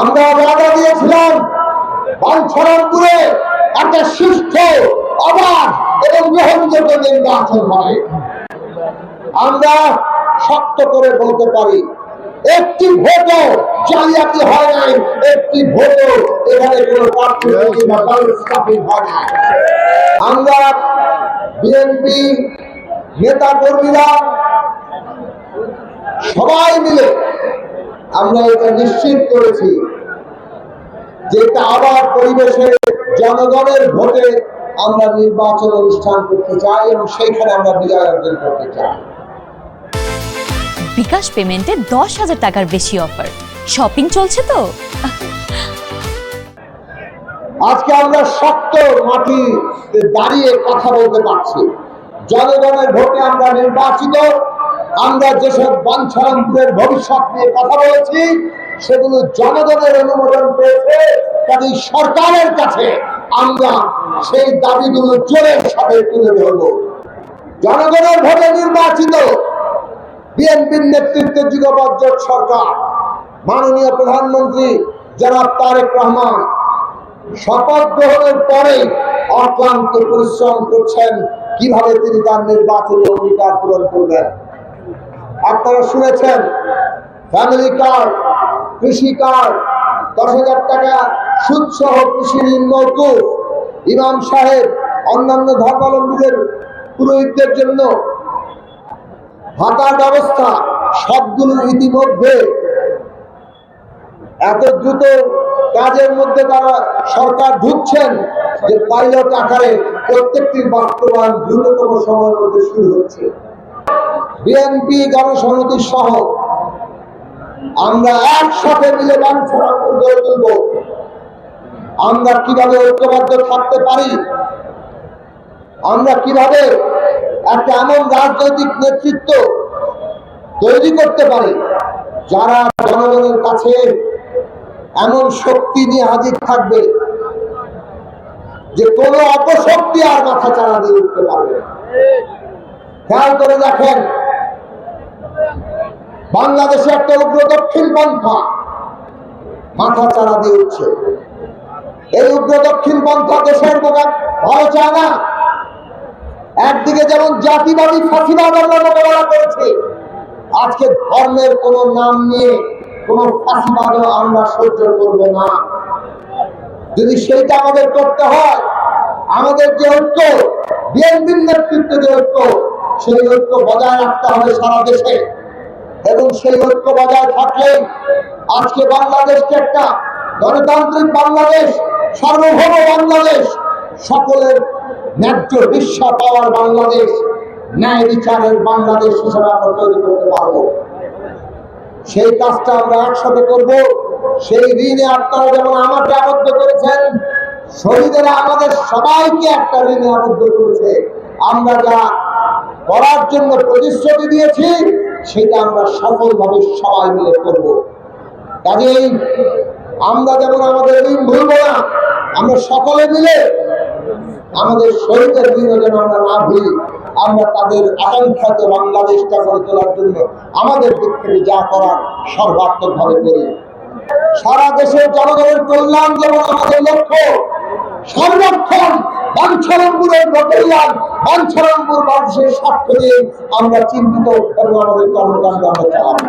আমরা ওয়াদা দিয়েছিলাম বাঞ্ছারামপুরে একটা সুষ্ঠ, অবাধ এবং গ্রহণযোগ্য নির্বাচন হবে। আমরা শক্ত করে বলতে পারি, একটি ভোটও জালিয়াতি হয় নাই, একটি ভোটও এখানে কোনো প্রার্থী হয় নাই। আমরা বিএনপি নেতা কর্মীরা সবাই মিলে আমরা এটা নিশ্চিত করেছি যে এটা আবার পরিবেশে জনগণের ভোটে আমরা নির্বাচন অনুষ্ঠান করতে চাই এবং সেইখানে আমরা বিজয় অর্জন করতে চাই। বিকাশ পেমেন্টে 10,000 টাকার বেশি অফার, শপিং চলছে তো। আজকে আমরা শক্ত মাটিতে দাঁড়িয়ে কথা বলতে পারছি। জনগণের ভোটে আমরা নির্বাচিত। আমরা যেসব বাঞ্ছারামপুরের ভবিষ্যৎ নিয়ে কথা বলেছি সেগুলো জনগণের অনুমোদন পেয়েছে। কাজে সরকারের কাছে আমরা সেই দাবিগুলো জোরের সাথে তুলে ধরব। জনগণের ভোটে নির্বাচিত বিএনপির নেতৃত্বে যুগপৎ জোট সরকার, মাননীয় প্রধানমন্ত্রী জনাব তারেক রহমান শপথ গ্রহণের পরে অক্লান্ত পরিশ্রম করছেন কিভাবে তিনি তার নির্বাচনী অঙ্গীকার পূরণ করবেন। আপনারা শুনেছেন ফ্যামিলি কার্ড, কৃষি কার্ড, 10,000 টাকা সুদ সহ কৃষি ঋণ মওকুফ, ইমাম সাহেব, অন্যান্য ধর্মাবলম্বীদের পুরোহিতদের জন্য ভাতার ব্যবস্থা, সবগুলো ইতিমধ্যে এত দ্রুত কাজের মধ্যে তারা সরকার ঢুকছেন যে পাইলট আকারে প্রত্যেকটির বাস্তবায়ন দ্রুততম সময়ের মধ্যে শুরু হচ্ছে। বিএনপি গণসংহতি সহ আমরা একসাথে মিলে বাঞ্ছারামপুর গড়ে তুলব। আমরা কিভাবে ঐক্যবদ্ধ থাকতে পারি, আমরা কিভাবে একটা এমন রাজনৈতিক নেতৃত্ব তৈরি করতে পারি যারা জনগণের কাছে এমন শক্তি নিয়ে হাজির থাকবে যে কোনো অপশক্তি আর মাথা চাড়া দিয়ে উঠতে পারবে। খেয়াল করে দেখেন, বাংলাদেশে একটা উগ্র দক্ষিণ পন্থা মাথা চাড়া দিয়ে উঠছে। এই উগ্র দক্ষিণ পন্থা দেশের ভালো চায় না। একদিকে যেমন জাতিবাদী ফাঁসিবাদ আমরা মোকাবেলা করেছি, আজকে ধর্মের কোন নাম নিয়ে কোন ফাঁসিবাদও আমরা সহ্য করব না। যদি সেইটা আমাদের করতে হয়, আমাদের যে ঐক্য, বিএনপির নেতৃত্বে যে ঐক্য, সেই ঐক্য বজায় রাখতে হবে সারা দেশে। এবং সেই ঐক্য বজায় থাকলে আজকে বাংলাদেশকে একটা গণতান্ত্রিক বাংলাদেশ, সার্বভৌম বাংলাদেশ, সকলের ন্যায্য ভিক্ষা পাওয়ার বাংলাদেশ, ন্যায় বিচারের বাংলাদেশ হিসেবে আমরা তৈরি করতে পারবো। সেই কাজটা আমরা একসাথে করব। সেই ঋণে আপনারা যেমন আমাকে আবদ্ধ করেছেন, শহীদেরা আমাদের সবাইকে একটা ঋণে আবদ্ধ করেছে। আমরা যা করার জন্য প্রতিশ্রুতি দিয়েছি সেটা আমরা সফলভাবে সবাই মিলে করব। কাজেই আমরা যেমন আমাদের ঋণ ভুলব না, আমরা সকলে মিলে আমাদের শহীদের ঋণও যেন আমরা না ভুলি। আমরা তাদের আকাঙ্ক্ষিত বাংলাদেশটা গড়ে তোলার জন্য আমাদের দিক থেকে যা করার সর্বাত্মকভাবে করি। সারা দেশের জনগণের কল্যাণ যেমন আমাদের লক্ষ্য, সর্বক্ষণ বাঞ্ছারামপুরের কল্যাণ, বাঞ্ছারামপুর মানুষের স্বার্থ নিয়ে আমরা চিন্তিত এবং আমাদের কর্মকাণ্ড আমরা চালাবো।